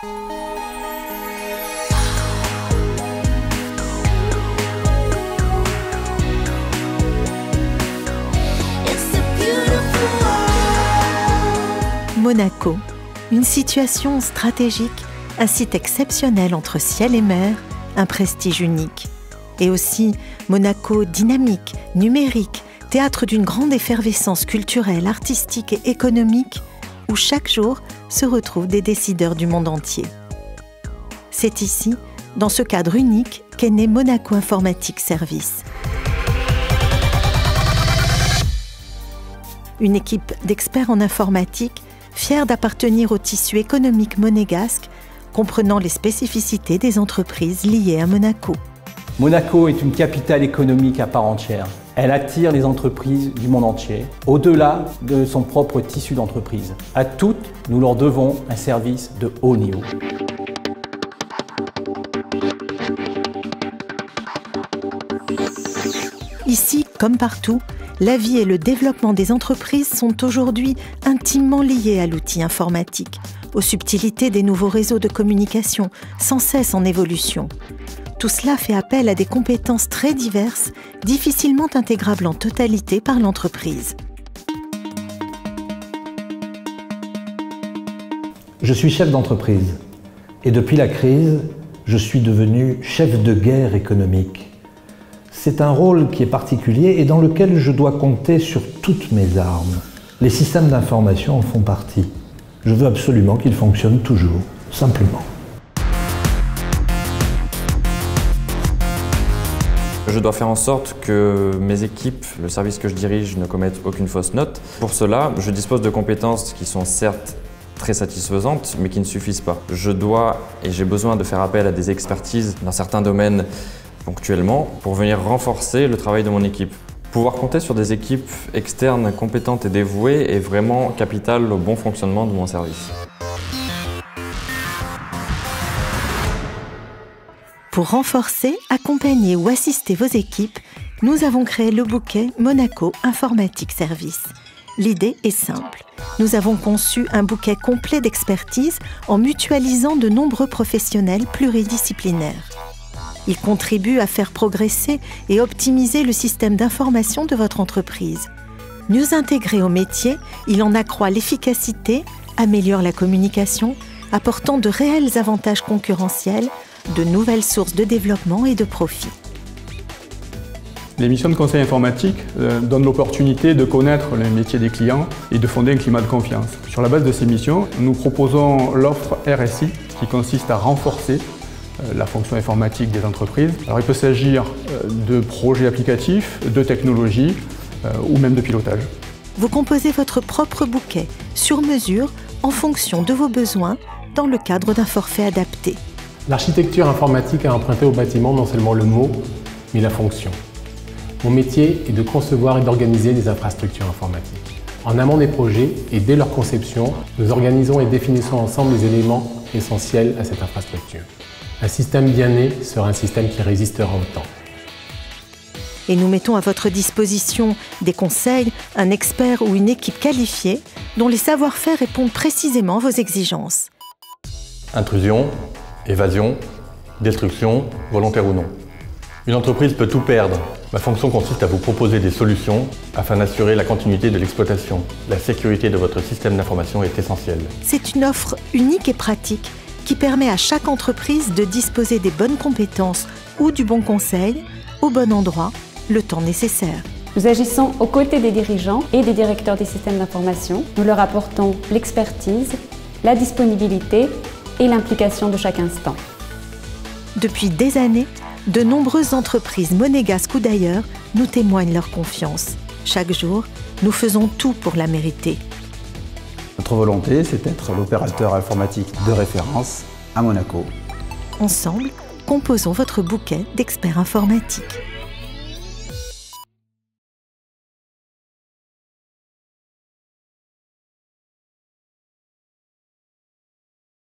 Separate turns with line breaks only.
Monaco, une situation stratégique, un site exceptionnel entre ciel et mer, un prestige unique. Et aussi Monaco dynamique, numérique, théâtre d'une grande effervescence culturelle, artistique et économique, où chaque jour se retrouvent des décideurs du monde entier. C'est ici, dans ce cadre unique, qu'est né Monaco Informatique Services. Une équipe d'experts en informatique fière d'appartenir au tissu économique monégasque, comprenant les spécificités des entreprises liées à Monaco.
Monaco est une capitale économique à part entière. Elle attire les entreprises du monde entier, au-delà de son propre tissu d'entreprise. À toutes, nous leur devons un service de haut niveau.
Ici, comme partout, la vie et le développement des entreprises sont aujourd'hui intimement liés à l'outil informatique, aux subtilités des nouveaux réseaux de communication, sans cesse en évolution. Tout cela fait appel à des compétences très diverses, difficilement intégrables en totalité par l'entreprise.
Je suis chef d'entreprise et depuis la crise, je suis devenu chef de guerre économique. C'est un rôle qui est particulier et dans lequel je dois compter sur toutes mes armes. Les systèmes d'information en font partie. Je veux absolument qu'ils fonctionnent toujours, simplement.
Je dois faire en sorte que mes équipes, le service que je dirige, ne commettent aucune fausse note. Pour cela, je dispose de compétences qui sont certes très satisfaisantes, mais qui ne suffisent pas. Je dois et j'ai besoin de faire appel à des expertises dans certains domaines ponctuellement pour venir renforcer le travail de mon équipe. Pouvoir compter sur des équipes externes compétentes et dévouées est vraiment capital au bon fonctionnement de mon service.
Pour renforcer, accompagner ou assister vos équipes, nous avons créé le bouquet Monaco Informatique Services. L'idée est simple. Nous avons conçu un bouquet complet d'expertise en mutualisant de nombreux professionnels pluridisciplinaires. Il contribue à faire progresser et optimiser le système d'information de votre entreprise. Mieux intégré au métier, il en accroît l'efficacité, améliore la communication, apportant de réels avantages concurrentiels, de nouvelles sources de développement et de profit.
Les missions de conseil informatique donnent l'opportunité de connaître les métiers des clients et de fonder un climat de confiance. Sur la base de ces missions, nous proposons l'offre RSI qui consiste à renforcer la fonction informatique des entreprises. Alors il peut s'agir de projets applicatifs, de technologies ou même de pilotage.
Vous composez votre propre bouquet, sur mesure, en fonction de vos besoins, dans le cadre d'un forfait adapté.
L'architecture informatique a emprunté au bâtiment non seulement le mot, mais la fonction. Mon métier est de concevoir et d'organiser des infrastructures informatiques. En amont des projets et dès leur conception, nous organisons et définissons ensemble les éléments essentiels à cette infrastructure. Un système bien né sera un système qui résistera au temps.
Et nous mettons à votre disposition des conseils, un expert ou une équipe qualifiée dont les savoir-faire répondent précisément à vos exigences.
Intrusion, évasion, destruction, volontaire ou non. Une entreprise peut tout perdre. Ma fonction consiste à vous proposer des solutions afin d'assurer la continuité de l'exploitation. La sécurité de votre système d'information est essentielle.
C'est une offre unique et pratique qui permet à chaque entreprise de disposer des bonnes compétences ou du bon conseil, au bon endroit, le temps nécessaire.
Nous agissons aux côtés des dirigeants et des directeurs des systèmes d'information. Nous leur apportons l'expertise, la disponibilité et l'implication de chaque instant.
Depuis des années, de nombreuses entreprises monégasques ou d'ailleurs nous témoignent leur confiance. Chaque jour, nous faisons tout pour la mériter.
Notre volonté, c'est d'être l'opérateur informatique de référence à Monaco.
Ensemble, composons votre bouquet d'experts informatiques.